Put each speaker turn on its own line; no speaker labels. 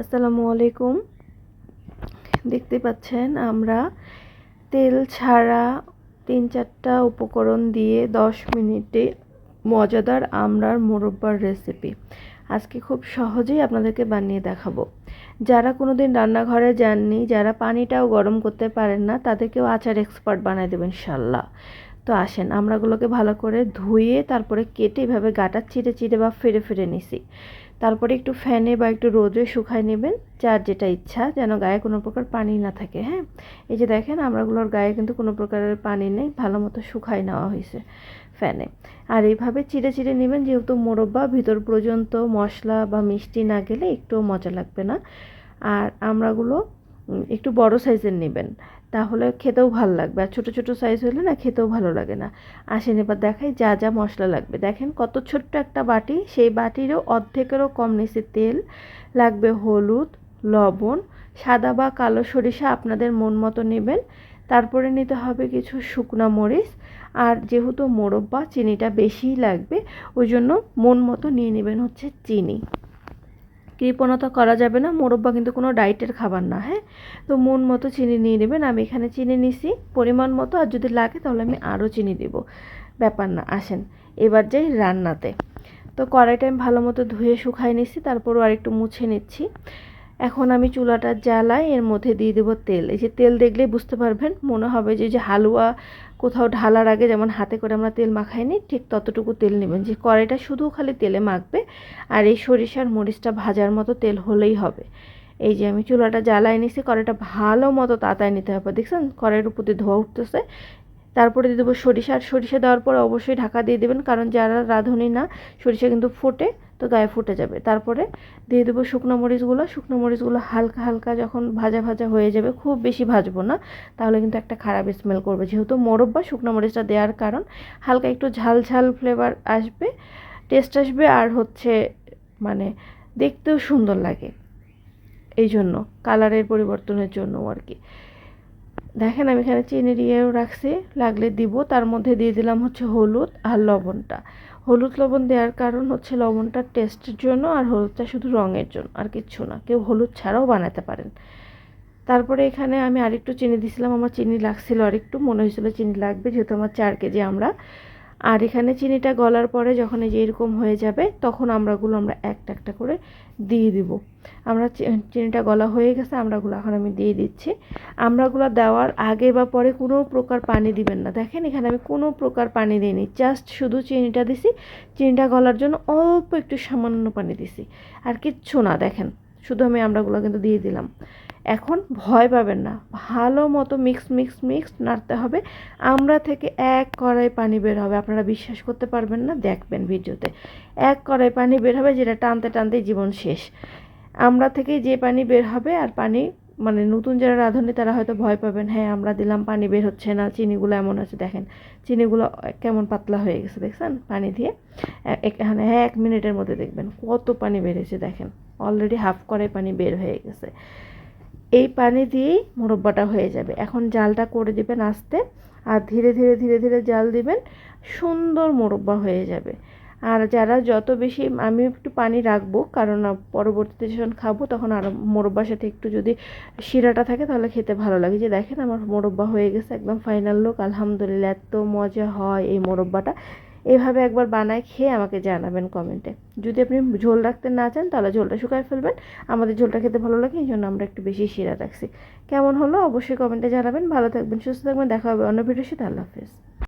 আসসালামু আলাইকুম। দেখতে পাচ্ছেন আমরা তেল ছাড়া 3-4টা উপকরণ দিয়ে 10 মিনিটে মজাদার আমড়ার মোরব্বার রেসিপি আজকে খুব সহজেই আপনাদেরকে বানিয়ে দেখাবো। যারা কোনোদিন রান্নাঘরে যাননি, যারা পানিটাও গরম করতে পারেন না, তাদেরকেও আচার এক্সপার্ট বানিয়ে দেবেন ইনশাল্লাহ। তো আসেন, আমড়াগুলোকে ভালো করে ধুয়ে তারপরে কেটে এভাবে গাটা চিড়ে চিড়ে বা ফেড়ে ফেড়ে নিছি। তারপরে একটু ফ্যানে বা একটু রোদে শুকায় নেবেন, যার যেটা ইচ্ছা, যেন গায়ে কোনো প্রকার পানি না থাকে। হ্যাঁ, এই যে দেখেন আমড়াগুলোর গায়ে কিন্তু কোনো প্রকারের পানি নেই, ভালো মতো শুকায় নেওয়া হয়েছে ফ্যানে। আর এইভাবে চিড়ে চিড়ে নেবেন, যেহেতু মোরব্বা ভিতর পর্যন্ত মশলা বা মিষ্টি না গেলে একটুও মজা লাগবে না। আর আমড়াগুলো একটু বড় সাইজের নেবেন, তাহলে খেতেও ভালো লাগবে। আর ছোটো ছোটো সাইজ হলে না খেতেও ভালো লাগে না। আসেন এবার দেখাই যা যা মশলা লাগবে। দেখেন কত ছোট্ট একটা বাটি, সেই বাটিরও অর্ধেকেরও কম নিচে তেল লাগবে, হলুদ, লবণ, সাদা বা কালো সরিষা আপনাদের মন মতো নেবেন। তারপরে নিতে হবে কিছু শুকনা মরিচ। আর যেহেতু মোরব্বা চিনিটা বেশিই লাগবে, ওই জন্য মন মতো নিয়ে নেবেন হচ্ছে চিনি। কৃপণতা করা যাবে না, মোরব্বা কিন্তু কোনো ডায়েটের খাবার না। হ্যাঁ, তো মন মতো চিনি নিয়ে নেবেন। আমি এখানে চিনি নিছি পরিমাণ মতো, আর যদি লাগে তাহলে আমি আরও চিনি দেব, ব্যাপার না। আসেন এবার যাই রান্নাতে। তো কড়াইটা আমি ভালো মতো ধুয়ে শুকায় নিচ্ছি, তারপরও আরেকটু মুছে নিচ্ছি। এখন আমি চুলাটা জ্বালাই, এর মধ্যে দিয়ে দেবো তেল। এই যে তেল দেখলেই বুঝতে পারবেন, মনে হবে যে হালুয়া কোথাও ঢালার আগে যেমন হাতে করে আমরা তেল মাখাই নিই, ঠিক ততটুকু তেল নেবেন, যে কড়াইটা শুধু খালি তেলে মাখবে। আর এই সরিষার মরিচটা ভাজার মতো তেল হলেই হবে। এই যে আমি চুলাটা জ্বালাই নিছি, কড়াইটা ভালো মতো তাতায় নিতে হবে। দেখছেন কড়াইয়ের উপর দিয়ে ধোয়া উঠতেছে। তারপরে দিয়ে দেবো সরিষা। আর সরিষা দেওয়ার পরে অবশ্যই ঢাকা দিয়ে দেবেন, কারণ যারা রাঁধুনি না, সরিষা কিন্তু ফোটে, তো গায়ে ফুটে যাবে। তারপরে দিয়ে দেবো শুকনো মরিচগুলো। শুকনো মরিচগুলো হালকা হালকা যখন ভাজা ভাজা হয়ে যাবে, খুব বেশি ভাজবো না, তাহলে কিন্তু একটা খারাপ স্মেল করবে। যেহেতু মোরব্বা, শুকনো মরিচটা দেওয়ার কারণ হালকা একটু ঝাল ঝাল ফ্লেভার আসবে, টেস্ট আসবে, আর হচ্ছে মানে দেখতেও সুন্দর লাগে, এই জন্য কালারের পরিবর্তনের জন্য আর কি। দেখেন আমি এখানে চিনি দিয়েও রাখছি, লাগলে দিব। তার মধ্যে দিয়ে দিলাম হচ্ছে হলুদ আর লবণটা। হলুদ লবণ দেওয়ার কারণ হচ্ছে লবণটার টেস্টের জন্য, আর হলুদটা শুধু রঙের জন্য, আর কিচ্ছু না। কেউ হলুদ ছাড়াও বানাতে পারেন। তারপরে এখানে আমি আরেকটু চিনি দিয়েছিলাম, আমার চিনি লাগছিল আরেকটু, মনে হয়েছিল চিনি লাগবে, যেহেতু আমার 4 কেজি আমরা। আর এখানে চিনিটা গলার পরে যখন এই যে এরকম হয়ে যাবে, তখন আমড়াগুলো আমরা একটা একটা করে দিয়ে দিব। আমরা চিনিটা গলা হয়ে গেছে, আমড়াগুলো এখন আমি দিয়ে দিচ্ছি। আমড়াগুলো দেওয়ার আগে বা পরে কোনো প্রকার পানি দিবেন না। দেখেন এখানে আমি কোনো প্রকার পানি দিইনি, জাস্ট শুধু চিনিটা দিছি। চিনিটা গলার জন্য অল্প একটু সামান্য পানি দিছি, আর কিচ্ছু না। দেখেন শুধু আমি আমড়াগুলো কিন্তু দিয়ে দিলাম। এখন ভয় পাবেন না, ভালো মতো মিক্স মিক্স মিক্স নাড়তে হবে। আমড়া থেকে এক কড়াই পানি বের হবে, আপনারা বিশ্বাস করতে পারবেন না, দেখবেন ভিডিওতে। এক কড়াই পানি বের হবে, যেটা টানতে টানতেই জীবন শেষ। আমড়া থেকে যে পানি বের হবে, আর পানি মানে নতুন যারা রাঁধুনি তারা হয়তো ভয় পাবেন, হ্যাঁ আমরা দিলাম পানি বের হচ্ছে না, চিনিগুলো এমন আছে। দেখেন চিনিগুলো কেমন পাতলা হয়ে গেছে, দেখছেন পানি দিয়ে। এখানে 1 মিনিটের মধ্যে দেখবেন কত পানি বেরিয়েছে। দেখেন অলরেডি হাফ কড়াই পানি বের হয়ে গেছে। এই পানি দিয়েই মোরব্বাটা হয়ে যাবে। এখন জালটা করে দিবেন আস্তে, আর ধীরে ধীরে ধীরে ধীরে জাল দিবেন, সুন্দর মোরব্বা হয়ে যাবে। আর যারা যত বেশি, আমি একটু পানি রাখবো, কারণ পরবর্তীতে যখন খাবো তখন আরও মোরব্বার সাথে একটু যদি শিরাটা থাকে তাহলে খেতে ভালো লাগে। যে দেখেন আমার মোরব্বা হয়ে গেছে, একদম ফাইনাল লুক। আলহামদুলিল্লাহ, এত মজা হয় এই মোরব্বাটা। এভাবে একবার বানায় খেয়ে আমাকে জানাবেন কমেন্টে। যদি আপনি ঝোল রাখতে না চান তাহলে ঝোলটা শুকায় ফেলবেন। আমাদের ঝোলটা খেতে ভালো লাগে, এই জন্য আমরা একটু বেশি শিরা রাখছি। কেমন হলো অবশ্যই কমেন্টে জানাবেন। ভালো থাকবেন, সুস্থ থাকবেন, দেখা হবে অন্য ভিডিওর সাথে। আল্লাহ হাফেজ।